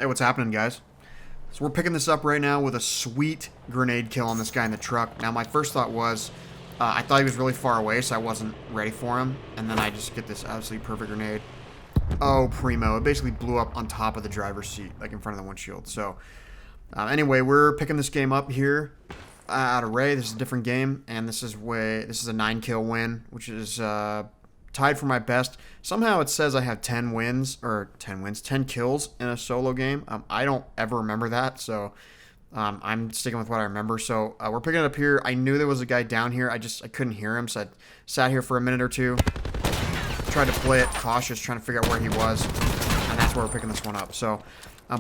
Hey, what's happening, guys? So we're picking this up right now with a sweet grenade kill on this guy in the truck. Now, my first thought was, I thought he was really far away, so I wasn't ready for him. And then I just get this absolutely perfect grenade. Oh, primo. It basically blew up on top of the driver's seat, like in front of the windshield. So, anyway, we're picking this game up here at Array. This is a different game, and this is a 9-kill win, which is tied for my best. Somehow it says I have 10 kills in a solo game. I don't ever remember that, so I'm sticking with what I remember. So we're picking it up here. I knew there was a guy down here. I couldn't hear him, so I sat here for a minute or two. Tried to play it cautious, trying to figure out where he was, and that's where we're picking this one up. So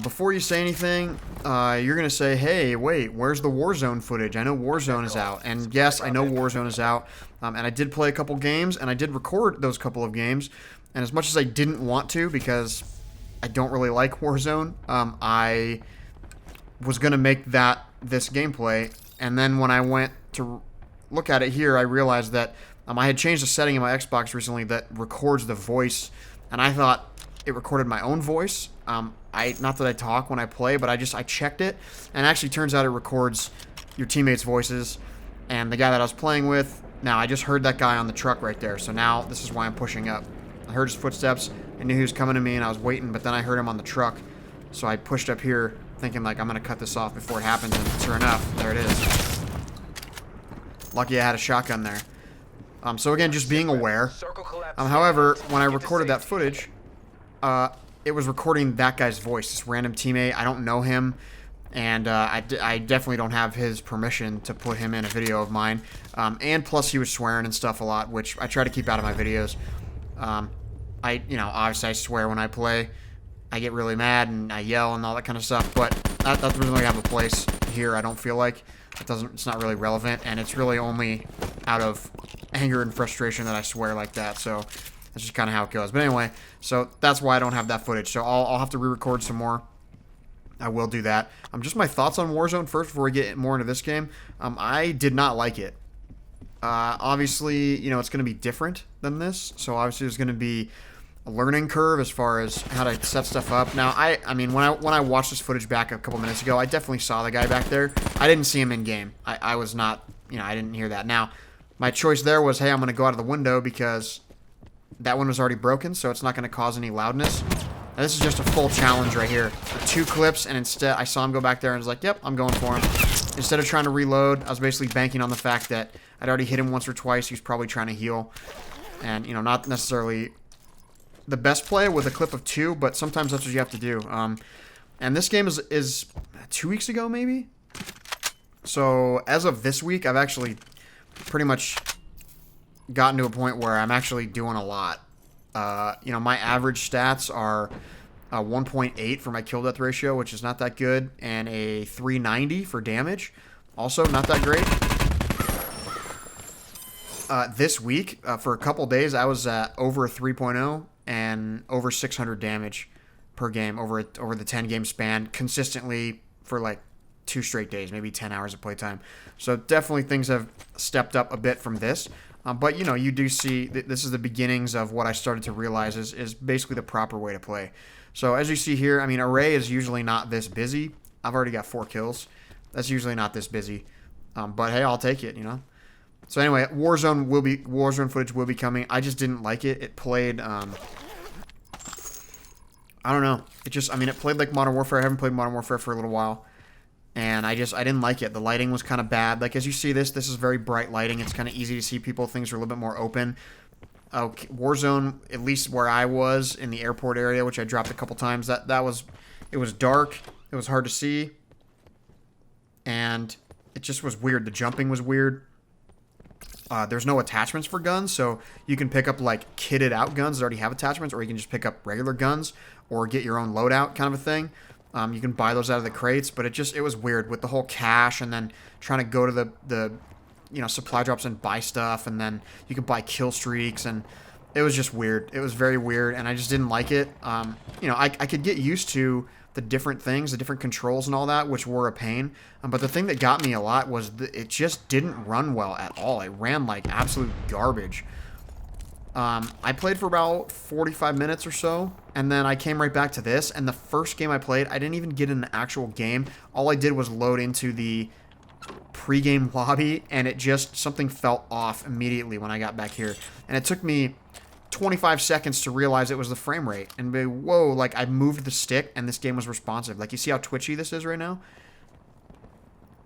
before you say anything, you're going to say, hey, wait, where's the Warzone footage? I know Warzone is out. And yes, I know Warzone is out. And I did play a couple games, and I did record those couple of games. And as much as I didn't want to, because I don't really like Warzone, I was going to make this gameplay. And then when I went to look at it here, I realized that I had changed a setting in my Xbox recently that records the voice. And I thought it recorded my own voice. Not that I talk when I play, but I checked it, and it actually turns out it records your teammates' voices. And the guy that I was playing with, now I just heard that guy on the truck right there, so now this is why I'm pushing up. I heard his footsteps, I knew he was coming to me, and I was waiting, but then I heard him on the truck, so I pushed up here thinking like I'm going to cut this off before it happens, and sure enough, there it is. Lucky I had a shotgun there. So again, just being aware. However, when I recorded that footage, it was recording that guy's voice, this random teammate. I don't know him, and I definitely don't have his permission to put him in a video of mine. And plus, he was swearing and stuff a lot, which I try to keep out of my videos. Obviously I swear when I play. I get really mad and I yell and all that kind of stuff, but that doesn't really have a place here, I don't feel like. It's not really relevant, and it's really only out of anger and frustration that I swear like that, so that's just kind of how it goes. But anyway, so that's why I don't have that footage. So I'll have to re-record some more. I will do that. Just my thoughts on Warzone first before we get more into this game. I did not like it. Obviously, it's going to be different than this. So obviously there's going to be a learning curve as far as how to set stuff up. Now, I mean, when I watched this footage back a couple minutes ago, I definitely saw the guy back there. I didn't see him in game. I was not, I didn't hear that. Now, my choice there was, hey, I'm going to go out of the window because that one was already broken, so it's not going to cause any loudness. And this is just a full challenge right here. 2 clips, and instead I saw him go back there and was like, yep, I'm going for him. Instead of trying to reload, I was basically banking on the fact that I'd already hit him once or twice. He was probably trying to heal. And, not necessarily the best play with a clip of 2, but sometimes that's what you have to do. And this game is 2 weeks ago, maybe? So, as of this week, I've actually pretty much gotten to a point where I'm actually doing a lot. My average stats are 1.8 for my kill death ratio, which is not that good, and a 390 for damage, also not that great. This week, for a couple days, I was at over a 3.0 and over 600 damage per game over the 10-game span, consistently for like 2 straight days, maybe 10 hours of playtime. So definitely things have stepped up a bit from this. But, you do see this is the beginnings of what I started to realize is basically the proper way to play. So as you see here, I mean, Array is usually not this busy. I've already got 4 kills. That's usually not this busy. But hey, I'll take it, So anyway, Warzone footage will be coming. I just didn't like it. It played, I don't know. It played like Modern Warfare. I haven't played Modern Warfare for a little while. And I didn't like it. The lighting was kind of bad. Like, as you see this is very bright lighting. It's kind of easy to see people. Things are a little bit more open. Warzone, at least where I was in the airport area, which I dropped a couple times, it was dark. It was hard to see. And it just was weird. The jumping was weird. There's no attachments for guns, so you can pick up, like, kitted out guns that already have attachments, or you can just pick up regular guns, or get your own loadout kind of a thing. You can buy those out of the crates, but it was weird with the whole cache and then trying to go to the supply drops and buy stuff, and then you could buy kill streaks, and it was just weird. It was very weird, and I just didn't like it. I could get used to the different things, the different controls and all that, which were a pain. But the thing that got me a lot was it just didn't run well at all. It ran like absolute garbage. I played for about 45 minutes or so, and then I came right back to this, and the first game I played, I didn't even get in the actual game. All I did was load into the pre-game lobby, and it just, something felt off immediately when I got back here. And it took me 25 seconds to realize it was the frame rate, and be, whoa, like, I moved the stick, and this game was responsive. Like, you see how twitchy this is right now?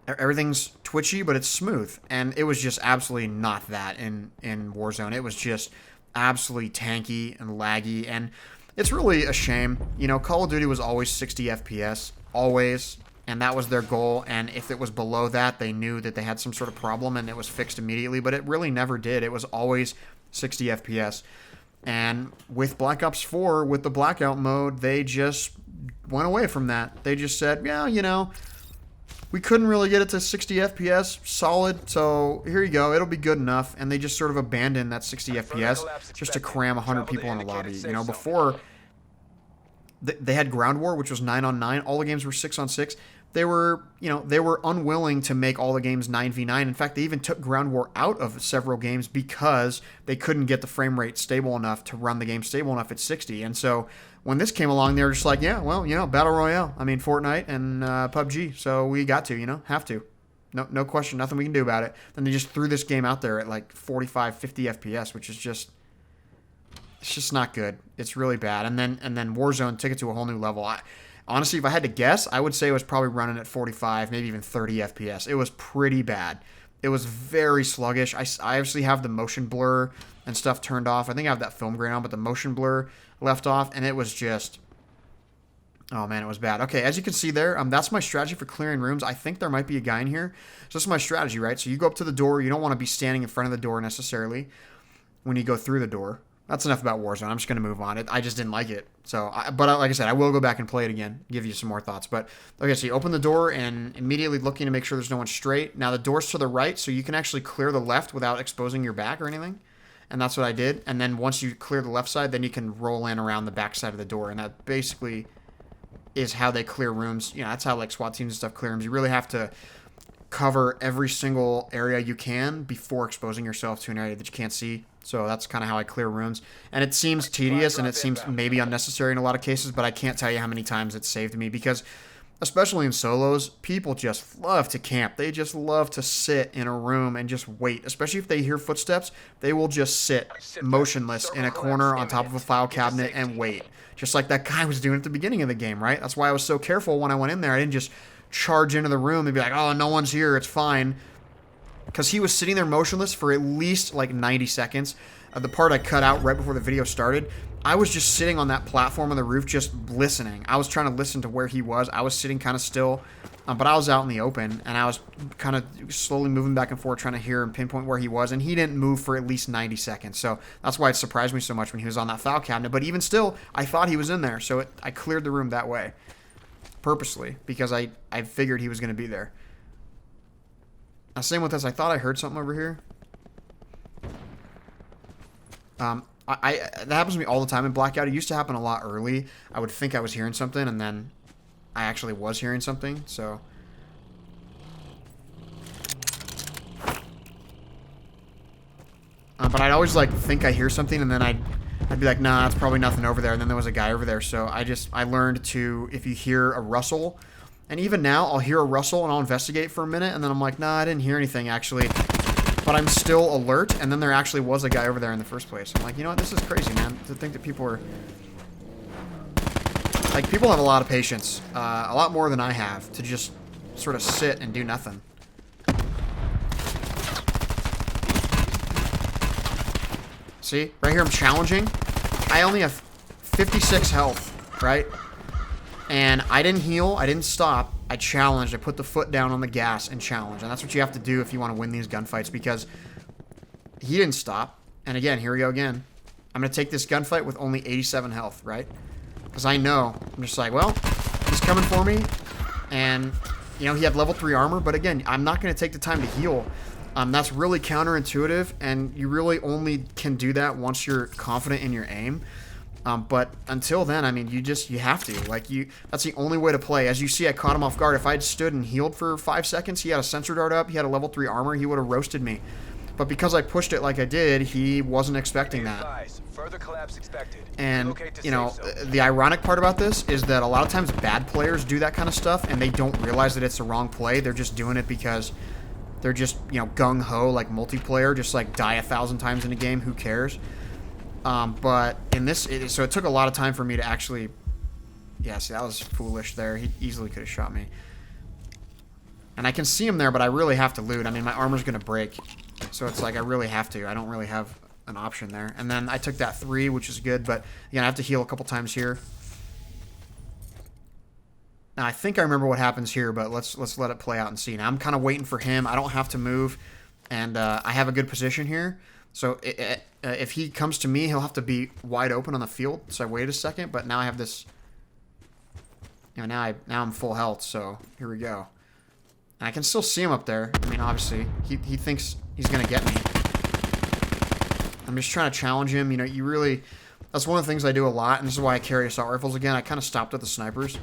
Everything's twitchy, but it's smooth, and it was just absolutely not that in Warzone. It was just absolutely tanky and laggy, and it's really a shame. You know, Call of Duty was always 60 FPS, always, and that was their goal, and if it was below that, they knew that they had some sort of problem, and it was fixed immediately, but it really never did. It was always 60 FPS, and with Black Ops 4, with the Blackout mode, they just went away from that. They just said, yeah, you know, we couldn't really get it to 60 FPS solid, so here you go, it'll be good enough. And they just sort of abandoned that 60 FPS just to cram 100 people in a lobby. You know, before they had Ground War, which was 9-on-9. All the games were 6-on-6. They were, you know, they were unwilling to make all the games 9v9. In fact, they even took Ground War out of several games because they couldn't get the frame rate stable enough to run the game stable enough at 60. And so when this came along, they were just like, yeah, well, you know, Battle Royale. I mean, Fortnite and PUBG. So we got to, you know, have to. No question, nothing we can do about it. Then they just threw this game out there at like 45, 50 FPS, which is just, it's just not good. It's really bad. And then Warzone took it to a whole new level. Honestly, if I had to guess, I would say it was probably running at 45, maybe even 30 FPS. It was pretty bad. It was very sluggish. I obviously have the motion blur and stuff turned off. I think I have that film grain on, but the motion blur left off, and it was just, oh man, it was bad. Okay, as you can see there, that's my strategy for clearing rooms. I think there might be a guy in here. So this is my strategy, right? So you go up to the door. You don't want to be standing in front of the door necessarily when you go through the door. That's enough about Warzone. I'm just going to move on. I just didn't like it. So, but like I said, I will go back and play it again, give you some more thoughts. But, okay, so you open the door and immediately looking to make sure there's no one straight. Now, the door's to the right, so you can actually clear the left without exposing your back or anything. And that's what I did. And then once you clear the left side, then you can roll in around the back side of the door. And that basically is how they clear rooms. You know, that's how, like, SWAT teams and stuff clear rooms. You really have to cover every single area you can before exposing yourself to an area that you can't see. So that's kind of how I clear rooms. And it seems tedious and it seems maybe unnecessary in a lot of cases, but I can't tell you how many times it's saved me because, especially in solos, people just love to camp. They just love to sit in a room and just wait. Especially if they hear footsteps, they will just sit motionless in a corner on top of a file cabinet and wait. Just like that guy was doing at the beginning of the game, right? That's why I was so careful when I went in there. I didn't just charge into the room and be like, oh, no one's here, it's fine. Because he was sitting there motionless for at least like 90 seconds. The part I cut out right before the video started, I was just sitting on that platform on the roof just listening. I was trying to listen to where he was. I was sitting kind of still, but I was out in the open, and I was kind of slowly moving back and forth trying to hear and pinpoint where he was, and he didn't move for at least 90 seconds. So that's why it surprised me so much when he was on that file cabinet. But even still, I thought he was in there, so I cleared the room that way purposely because I figured he was going to be there. Now, same with this. I thought I heard something over here. That happens to me all the time in Blackout. It used to happen a lot early. I would think I was hearing something, and then I actually was hearing something. So, but I'd always like think I hear something, and then I'd be like, nah, that's probably nothing over there. And then there was a guy over there. So I learned to, if you hear a rustle. And even now, I'll hear a rustle and I'll investigate for a minute, and then I'm like, nah, I didn't hear anything, actually. But I'm still alert, and then there actually was a guy over there in the first place. I'm like, you know what, this is crazy, man, to think that people are... Like, people have a lot of patience, a lot more than I have, to just sort of sit and do nothing. See? Right here, I'm challenging. I only have 56 health, right? And I didn't heal, I didn't stop, I challenged, I put the foot down on the gas and challenged. And that's what you have to do if you want to win these gunfights, because he didn't stop. And again, here we go again. I'm going to take this gunfight with only 87 health, right? Because I know, I'm just like, well, he's coming for me. And, you know, he had level 3 armor, but again, I'm not going to take the time to heal. That's really counterintuitive, and you really only can do that once you're confident in your aim. But until then, I mean, you have to. Like, that's the only way to play. As you see, I caught him off guard. If I had stood and healed for 5 seconds, he had a sensor dart up, he had a level 3 armor, he would have roasted me. But because I pushed it like I did, he wasn't expecting that. Further collapse expected. And, you know, the ironic part about this is that a lot of times bad players do that kind of stuff and they don't realize that it's the wrong play. They're just doing it because they're just, you know, gung-ho, like multiplayer, just like die 1,000 times in a game, who cares? But in this, so it took a lot of time for me to actually, yeah, see, that was foolish there. He easily could have shot me. And I can see him there, but I really have to loot. I mean, my armor's going to break. So it's like I really have to. I don't really have an option there. And then I took that 3, which is good, but again, I have to heal a couple times here. Now, I think I remember what happens here, but let's let it play out and see. Now, I'm kind of waiting for him. I don't have to move, and I have a good position here. So if he comes to me, he'll have to be wide open on the field. So I wait a second, but now I have this. You know, now I'm full health. So here we go. And I can still see him up there. I mean, obviously, he thinks he's gonna get me. I'm just trying to challenge him. You know, you really. That's one of the things I do a lot, and this is why I carry assault rifles again. I kind of stopped at the snipers.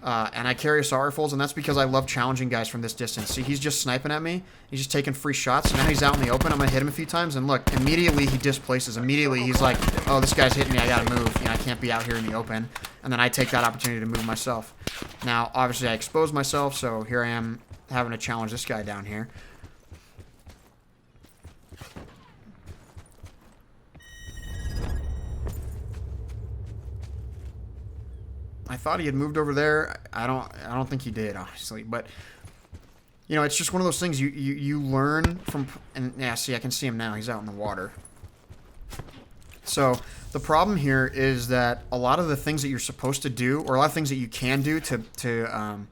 And I carry assault rifles, and that's because I love challenging guys from this distance. See, he's just sniping at me. He's just taking free shots. Now he's out in the open. I'm going to hit him a few times, and look, immediately he displaces. Immediately he's like, oh, this guy's hitting me. I got to move. You know, I can't be out here in the open. And then I take that opportunity to move myself. Now, obviously, I expose myself, so here I am having to challenge this guy down here. I thought he had moved over there. I don't think he did, honestly. But you know, it's just one of those things you learn from. And yeah, see, I can see him now. He's out in the water. So the problem here is that a lot of the things that you're supposed to do, or a lot of things that you can do to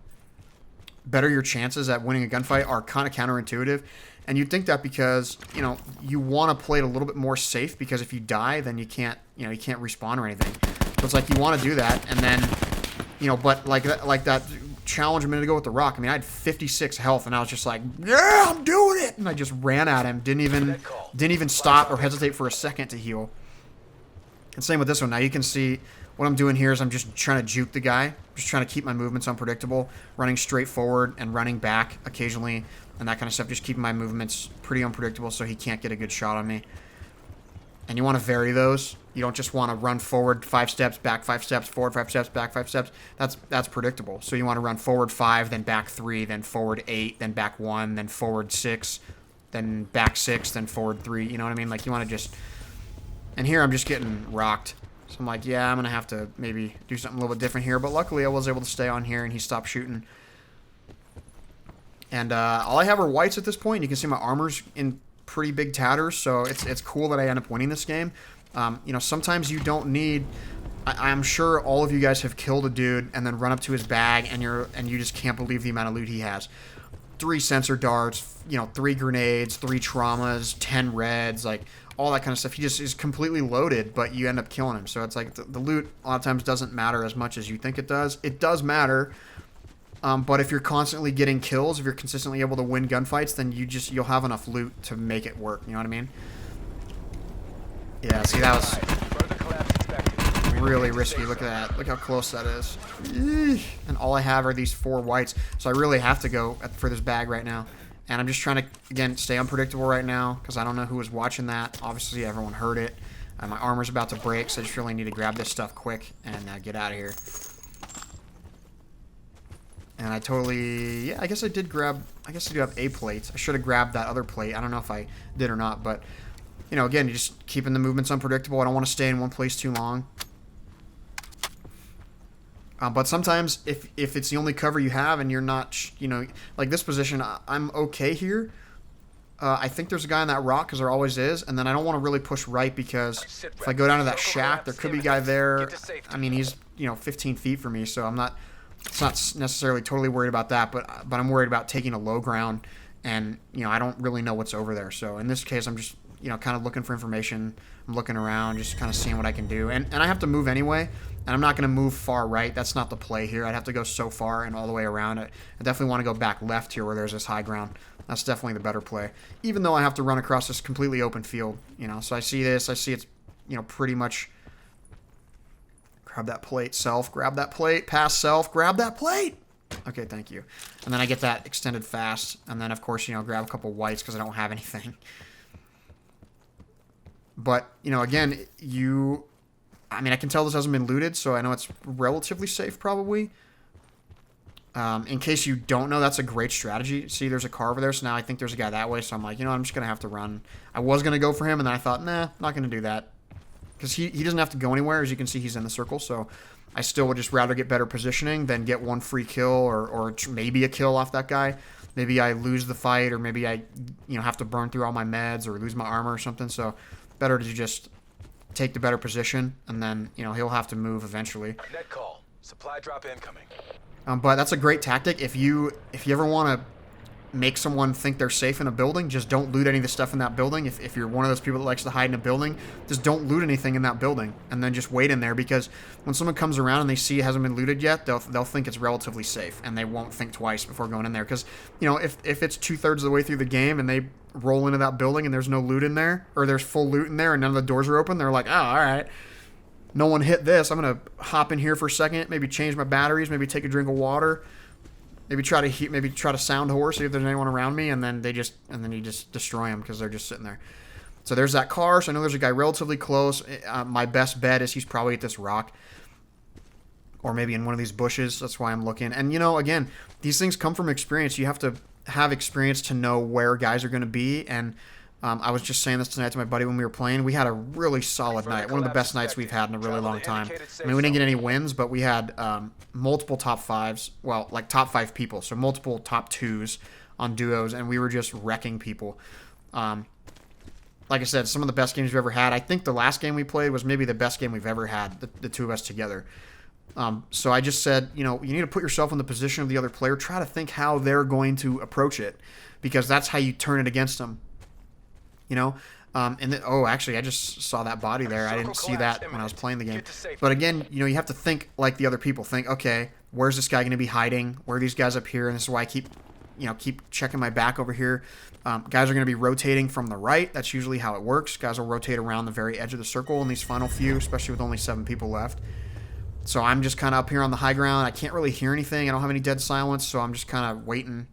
better your chances at winning a gunfight, are kind of counterintuitive. And you'd think that because, you know, you want to play it a little bit more safe, because if you die, then you can't respawn or anything. So it's like you want to do that, and then, you know, but like that challenge a minute ago with the rock. I mean, I had 56 health, and I was just like, yeah, I'm doing it, and I just ran at him. Didn't even stop or hesitate for a second to heal. And same with this one. Now you can see what I'm doing here is I'm just trying to juke the guy, just trying to keep my movements unpredictable, running straight forward and running back occasionally, and that kind of stuff. Just keeping my movements pretty unpredictable so he can't get a good shot on me. And you want to vary those. You don't just want to run forward 5 steps, back 5 steps, forward 5 steps, back 5 steps. That's predictable. So you want to run forward 5, then back 3, then forward 8, then back 1, then forward 6, then back 6, then forward 3. You know what I mean? Like, you want to just... And here I'm just getting rocked. So I'm like, yeah, I'm going to have to maybe do something a little bit different here. But luckily I was able to stay on here, and he stopped shooting. And all I have are whites at this point. You can see my armor's in pretty big tatters, so it's cool that I end up winning this game. You know, sometimes you don't need... I'm sure all of you guys have killed a dude and then run up to his bag, and you just can't believe the amount of loot he has. 3 sensor darts, you know, 3 grenades, 3 traumas, 10 reds, like all that kind of stuff. He just is completely loaded, but you end up killing him. So it's like the loot a lot of times doesn't matter as much as you think it does. It does matter. But if you're constantly getting kills, if you're consistently able to win gunfights, then you'll have enough loot to make it work. You know what I mean? Yeah, see, that was really risky. Look at that. Look how close that is. And all I have are these 4 whites. So I really have to go for this bag right now. And I'm just trying to, again, stay unpredictable right now, because I don't know who was watching that. Obviously, everyone heard it. My armor's about to break, so I just really need to grab this stuff quick and get out of here. And I totally... Yeah, I guess I do have a plate. I should have grabbed that other plate. I don't know if I did or not, but... You know, again, you're just keeping the movements unpredictable. I don't want to stay in one place too long. But sometimes, if it's the only cover you have and you're not... You know, like this position, I'm okay here. I think there's a guy on that rock, because there always is. And then I don't want to really push right, because if I go down to that shack, there could be a guy there. I mean, he's, you know, 15 feet from me, so I'm not... It's not necessarily totally worried about that, but I'm worried about taking a low ground, and, you know, I don't really know what's over there. So in this case, I'm just, you know, kind of looking for information. I'm looking around, just kind of seeing what I can do. And I have to move anyway, and I'm not going to move far right. That's not the play here. I'd have to go so far and all the way around it. I definitely want to go back left here where there's this high ground. That's definitely the better play, even though I have to run across this completely open field, you know. So I see this. I see it's, you know, pretty much... Grab that plate, self. Grab that plate, pass self. Grab that plate. Okay, thank you. And then I get that extended fast. And then, of course, you know, grab a couple whites because I don't have anything. But, you know, again, I mean, I can tell this hasn't been looted, so I know it's relatively safe probably. In case you don't know, that's a great strategy. See, there's a car over there, so now I think there's a guy that way, so I'm like, you know, I'm just going to have to run. I was going to go for him, and then I thought, nah, not going to do that. Because he doesn't have to go anywhere. As you can see, he's in the circle, so I still would just rather get better positioning than get one free kill or maybe a kill off that guy. Maybe I lose the fight, or maybe I, you know, have to burn through all my meds or lose my armor or something, so better to just take the better position, and then, you know, he'll have to move eventually. Net call. Supply drop incoming. But that's a great tactic. If you ever want to make someone think they're safe in a building, just don't loot any of the stuff in that building. If you're one of those people that likes to hide in a building, just don't loot anything in that building, and then just wait in there, because when someone comes around and they see it hasn't been looted yet, they'll think it's relatively safe, and they won't think twice before going in there. Because, you know, if it's 2/3 of the way through the game and they roll into that building and there's no loot in there, or there's full loot in there and none of the doors are open, they're like, oh, all right, no one hit this. I'm going to hop in here for a second, maybe change my batteries, maybe take a drink of water, maybe try to sound horse, see if there's anyone around me, and then you just destroy them because they're just sitting there. So there's that car. So I know there's a guy relatively close. My best bet is he's probably at this rock, or maybe in one of these bushes. That's why I'm looking. And, you know, again, these things come from experience. You have to have experience to know where guys are going to be. And I was just saying this tonight to my buddy when we were playing. We had a really solid night. One of the best nights we've had in a really long time. I mean, we didn't get any wins, but we had multiple top fives. Well, like top 5 people. So multiple top 2s on duos. And we were just wrecking people. Like I said, some of the best games we've ever had. I think the last game we played was maybe the best game we've ever had, the two of us together. So I just said, you know, you need to put yourself in the position of the other player. Try to think how they're going to approach it, because that's how you turn it against them. You know, and then, oh, actually, I just saw that body there. I didn't see that when I was playing the game. But again, you know, you have to think like the other people think. Okay, where's this guy going to be hiding? Where are these guys up here? And this is why I keep checking my back over here. Guys are going to be rotating from the right. That's usually how it works. Guys will rotate around the very edge of the circle in these final few, especially with only 7 people left. So I'm just kind of up here on the high ground. I can't really hear anything. I don't have any dead silence, so I'm just kind of waiting.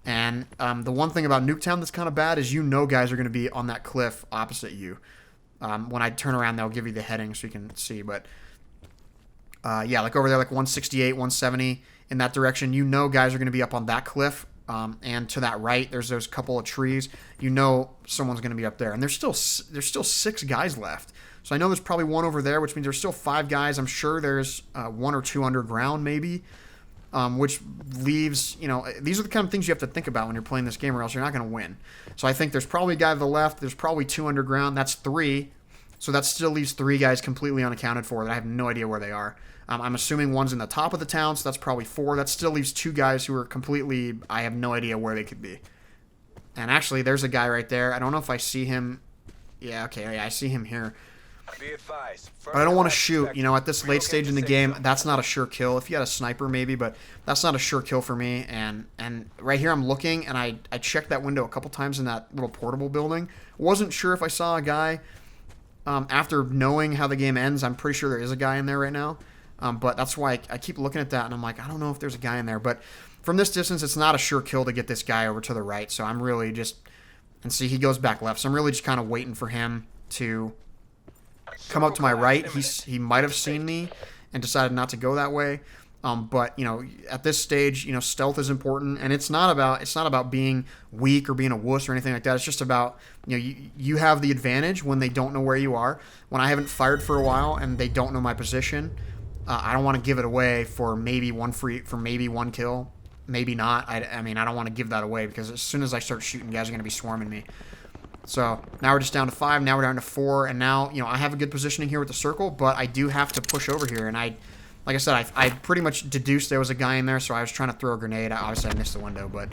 And the one thing about Nuketown that's kind of bad is, you know, guys are going to be on that cliff opposite you. When I turn around, they'll give you the heading so you can see. But, yeah, like over there, like 168, 170 in that direction, you know guys are going to be up on that cliff. And to that right, there's those couple of trees. You know someone's going to be up there. And there's still 6 guys left. So I know there's probably one over there, which means there's still 5 guys. I'm sure there's 1 or 2 underground maybe. Which leaves, you know, these are the kind of things you have to think about when you're playing this game, or else you're not going to win. So I think there's probably a guy to the left. There's probably 2 underground. That's 3. So that still leaves 3 guys completely unaccounted for that I have no idea where they are. I'm assuming one's in the top of the town, so that's probably 4. That still leaves 2 guys who are completely, I have no idea where they could be. And actually, there's a guy right there. I don't know if I see him. Yeah, okay, yeah, I see him here. But I don't want to shoot, you know, at this late stage in the game. That's not a sure kill. If you had a sniper, maybe, but that's not a sure kill for me. And right here, I'm looking, and I checked that window a couple times in that little portable building. Wasn't sure if I saw a guy. After knowing how the game ends, I'm pretty sure there is a guy in there right now. But that's why I keep looking at that, and I'm like, I don't know if there's a guy in there. But from this distance, it's not a sure kill to get this guy over to the right. So I'm really just, and see, he goes back left. So I'm really just kind of waiting for him to come up to my right. He might have seen me and decided not to go that way. But, you know, at this stage, you know, stealth is important, and it's not about being weak or being a wuss or anything like that. It's just about, you know, you have the advantage when they don't know where you are. When I haven't fired for a while and they don't know my position, I don't want to give it away for maybe one kill, maybe not. I mean, I don't want to give that away, because as soon as I start shooting, guys are going to be swarming me. So now we're just down to 5. Now we're down to 4, and now, you know, I have a good positioning here with the circle, but I do have to push over here. And like I said, I pretty much deduced there was a guy in there, so I was trying to throw a grenade. Obviously, I missed the window, but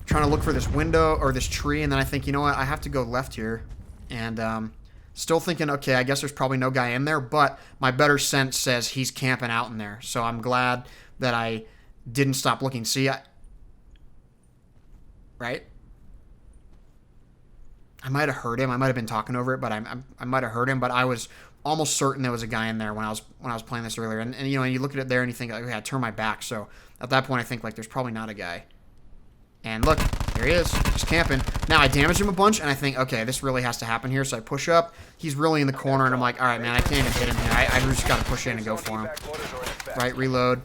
trying to look for this window or this tree, and then I think, you know what, I have to go left here, and still thinking, okay, I guess there's probably no guy in there, but my better sense says he's camping out in there. So I'm glad that I didn't stop looking. See, right? I might have heard him. I might have been talking over it, but I might have heard him. But I was almost certain there was a guy in there when I was playing this earlier. And you know, you look at it there and you think, okay, I turn my back. So at that point, I think, like, there's probably not a guy. And look, There he is, just camping. Now I damage him a bunch, and I think, okay, this really has to happen here. So I push up. He's really in the corner, and I'm like, all right, man, I can't even hit him here. I just got to push in and go for him. Right, reload.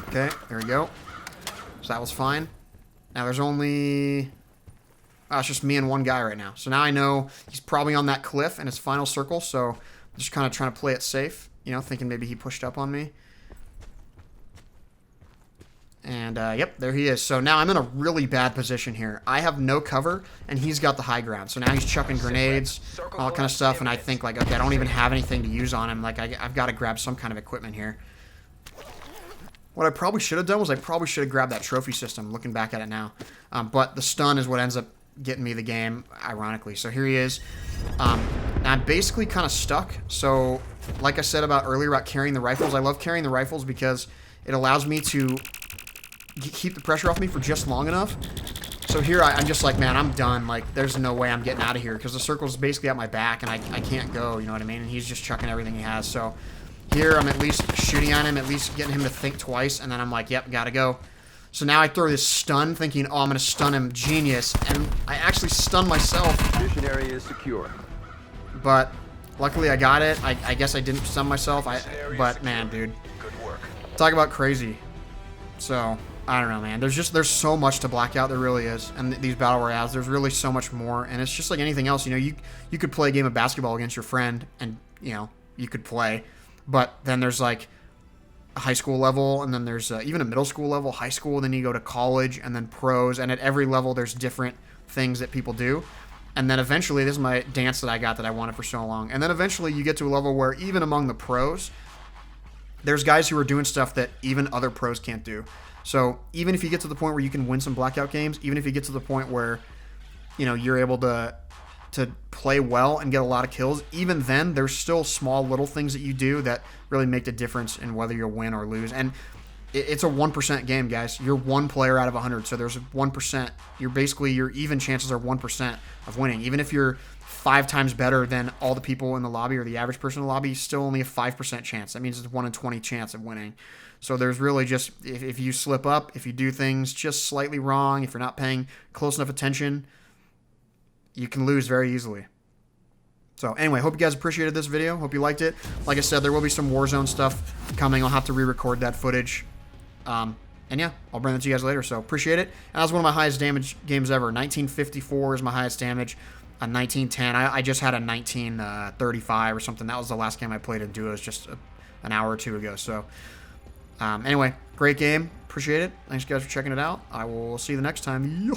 Okay, there we go. So that was fine. Now there's only... it's just me and one guy right now. So now I know he's probably on that cliff in his final circle, so I'm just kind of trying to play it safe, you know, thinking maybe he pushed up on me. And, yep, there he is. So now I'm in a really bad position here. I have no cover, and he's got the high ground. So now he's chucking grenades, all that kind of stuff, and I think, like, okay, I don't even have anything to use on him. Like, I've got to grab some kind of equipment here. What I probably should have done was I probably should have grabbed that trophy system, looking back at it now. But the stun is what ends up getting me the game, ironically. So here he is. I'm basically kind of stuck. So, like I said about earlier about carrying the rifles, I love carrying the rifles because it allows me to keep the pressure off me for just long enough. So here I'm just like, man, I'm done. Like, there's no way I'm getting out of here because the circle's basically at my back and I can't go, you know what I mean? And he's just chucking everything he has. So here I'm at least shooting at him, at least getting him to think twice, and then I'm like, yep, gotta go. So now I throw this stun thinking, oh, I'm going to stun him. Genius. And I actually stun myself. Mission area is secure. But luckily I got it. I guess I didn't stun myself. But man, dude. Good work. Talk about crazy. So, I don't know, man. There's so much to Blackout. There really is. And these battle royales, there's really so much more. And it's just like anything else. You know, you could play a game of basketball against your friend and, you know, you could play. But then there's like a high school level, and then there's even a middle school level, high school, then you go to college, and then pros, and at every level there's different things that people do. And then eventually, this is my dance that I got that I wanted for so long, and then eventually you get to a level where even among the pros, there's guys who are doing stuff that even other pros can't do. So even if you get to the point where you can win some Blackout games, even if you get to the point where, you know, you're able to play well and get a lot of kills, even then there's still small little things that you do that really make the difference in whether you'll win or lose. And it's a 1% game, guys. You're one player out of 100, so there's 1%. Your even chances are 1% of winning. Even if you're 5 times better than all the people in the lobby or the average person in the lobby, still only a 5% chance. That means it's 1 in 20 chance of winning. So there's really just, if you slip up, if you do things just slightly wrong, if you're not paying close enough attention, you can lose very easily. So anyway, hope you guys appreciated this video. Hope you liked it. Like I said, there will be some Warzone stuff coming. I'll have to re-record that footage. And yeah, I'll bring that to you guys later. So appreciate it. And that was one of my highest damage games ever. 1954 is my highest damage. A 1910. I just had a 1935 or something. That was the last game I played in duos just an hour or two ago. So anyway, great game. Appreciate it. Thanks guys for checking it out. I will see you the next time.